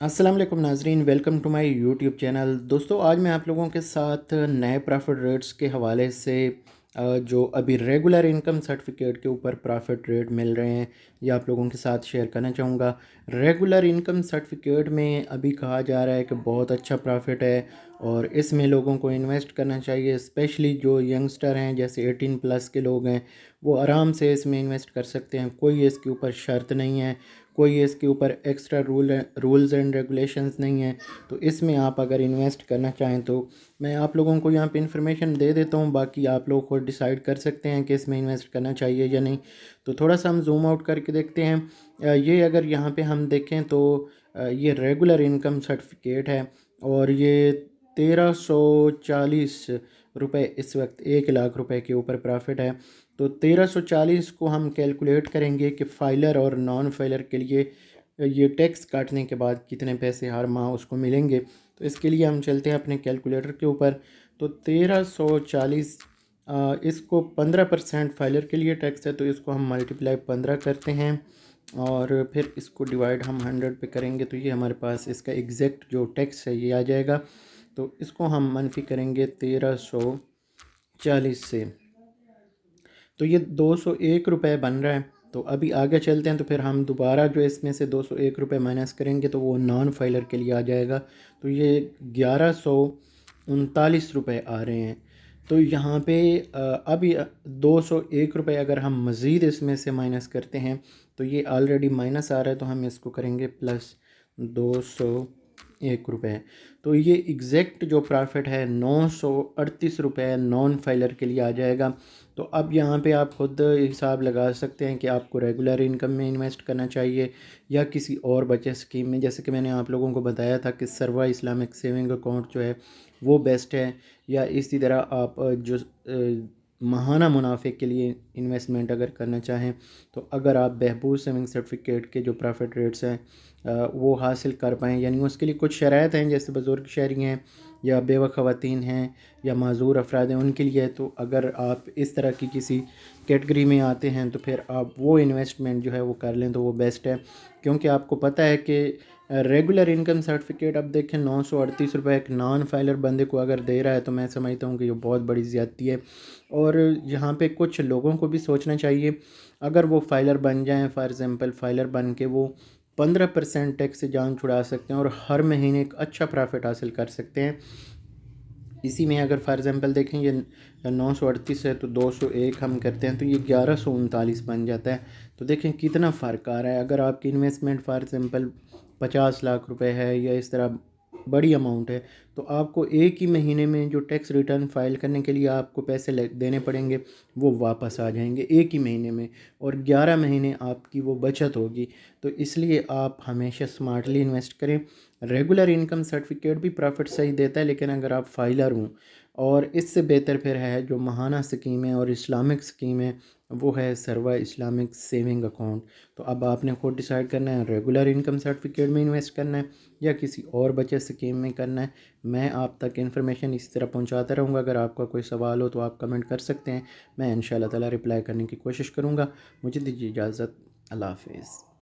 अस्सलाम वालेकुम नाजरीन, welcome to my YouTube channel. दोस्तों, आज मैं आप लोगों के साथ नए प्रॉफिट रेट्स के हवाले से जो अभी रेगुलर इनकम सर्टिफिकेट के ऊपर प्रॉफिट रेट मिल रहे हैं, ये आप लोगों के साथ शेयर करना चाहूँगा। रेगुलर इनकम सर्टिफिकेट में अभी कहा जा रहा है कि बहुत अच्छा प्रॉफिट है और इसमें लोगों को इन्वेस्ट करना चाहिए। स्पेशली जो यंगस्टर हैं, जैसे 18 प्लस के लोग हैं, वो आराम से इसमें इन्वेस्ट कर सकते हैं। कोई इसके ऊपर शर्त नहीं है, कोई इसके ऊपर एक्स्ट्रा रूल्स एंड रेगुलेशंस नहीं है। तो इसमें आप अगर इन्वेस्ट करना चाहें तो मैं आप लोगों को यहाँ पे इन्फॉर्मेशन दे देता हूँ, बाकी आप लोग खुद डिसाइड कर सकते हैं कि इसमें इन्वेस्ट करना चाहिए या नहीं। तो थोड़ा सा हम जूम आउट करके देखते हैं। ये अगर यहाँ पे हम देखें तो ये रेगुलर इनकम सर्टिफिकेट है और ये 1340 रुपये इस वक्त 1 लाख रुपए के ऊपर प्रॉफिट है। तो 1340 को हम कैलकुलेट करेंगे कि फ़ाइलर और नॉन फाइलर के लिए ये टैक्स काटने के बाद कितने पैसे हर माह उसको मिलेंगे। तो इसके लिए हम चलते हैं अपने कैलकुलेटर के ऊपर। तो 1340 इसको 15% फाइलर के लिए टैक्स है, तो इसको हम मल्टीप्लाई 15 करते हैं और फिर इसको डिवाइड हम 100 पे करेंगे, तो ये हमारे पास इसका एग्जैक्ट जो टैक्स है ये आ जाएगा। तो इसको हम मनफी करेंगे 1340 से, तो ये 201 रुपये बन रहा है। तो अभी आगे चलते हैं, तो फिर हम दोबारा जो इसमें से 201 रुपये माइनस करेंगे तो वो नॉन फाइलर के लिए आ जाएगा। तो ये 1139 रुपये आ रहे हैं। तो यहाँ पे अभी 201 रुपये अगर हम मज़ीद इसमें से माइनस करते हैं तो ये ऑलरेडी माइनस आ रहा है, तो हम इसको करेंगे प्लस 201 रुपये। तो ये एग्जैक्ट जो प्रॉफिट है 938 रुपये नॉन फाइलर के लिए आ जाएगा। तो अब यहाँ पे आप खुद हिसाब लगा सकते हैं कि आपको रेगुलर इनकम में इन्वेस्ट करना चाहिए या किसी और बचत स्कीम में। जैसे कि मैंने आप लोगों को बताया था कि सर्वा इस्लामिक सेविंग अकाउंट जो है वो बेस्ट है, या इसी तरह आप जो माहाना मुनाफे के लिए इन्वेस्टमेंट अगर करना चाहें तो अगर आप बहबूद सेविंग सर्टिफिकेट के जो प्रॉफिट रेट्स हैं वो हासिल कर पाएँ, यानी उसके लिए कुछ शराइत हैं, जैसे बुज़ुर्ग शहरी हैं या बेवा ख़वातीन हैं या माज़ूर अफराद हैं, उनके लिए। तो अगर आप इस तरह की किसी कैटेगरी में आते हैं तो फिर आप वो इन्वेस्टमेंट जो है वो कर लें तो वो बेस्ट है। क्योंकि आपको पता है कि रेगुलर इनकम सर्टिफिकेट अब देखें 938 रुपये एक नॉन फाइलर बंदे को अगर दे रहा है, तो मैं समझता हूँ कि ये बहुत बड़ी ज़्यादती है। और यहाँ पे कुछ लोगों को भी सोचना चाहिए, अगर वो फाइलर बन जाएं, फॉर एग्ज़ाम्पल फाइलर बन के वो 15% टैक्स से जान छुड़ा सकते हैं और हर महीने एक अच्छा प्रॉफिट हासिल कर सकते हैं। इसी में अगर फॉर एग्ज़ाम्पल देखें ये 938 है, तो 201 हम करते हैं तो ये 1139 बन जाता है। तो देखें कितना फ़र्क आ रहा है। अगर आपकी इन्वेस्टमेंट फॉर एग्ज़ाम्पल 50 लाख रुपए है या इस तरह बड़ी अमाउंट है, तो आपको एक ही महीने में जो टैक्स रिटर्न फाइल करने के लिए आपको पैसे देने पड़ेंगे वो वापस आ जाएंगे एक ही महीने में, और 11 महीने आपकी वो बचत होगी। तो इसलिए आप हमेशा स्मार्टली इन्वेस्ट करें। रेगुलर इनकम सर्टिफिकेट भी प्रॉफिट सही देता है, लेकिन अगर आप फाइलर हों, और इससे बेहतर फिर है जो महाना स्कीम है और इस्लामिक स्कीम है, वो है सर्वा इस्लामिक सेविंग अकाउंट। तो अब आपने खुद डिसाइड करना है रेगुलर इनकम सर्टिफिकेट में इन्वेस्ट करना है या किसी और बचत स्कीम में करना है। मैं आप तक इन्फॉर्मेशन इसी तरह पहुंचाता रहूँगा। अगर आपका कोई सवाल हो तो आप कमेंट कर सकते हैं, मैं इंशाल्लाह ताला रिप्लाई करने की कोशिश करूँगा। मुझे दीजिए इजाज़त। अल्लाह हाफिज़।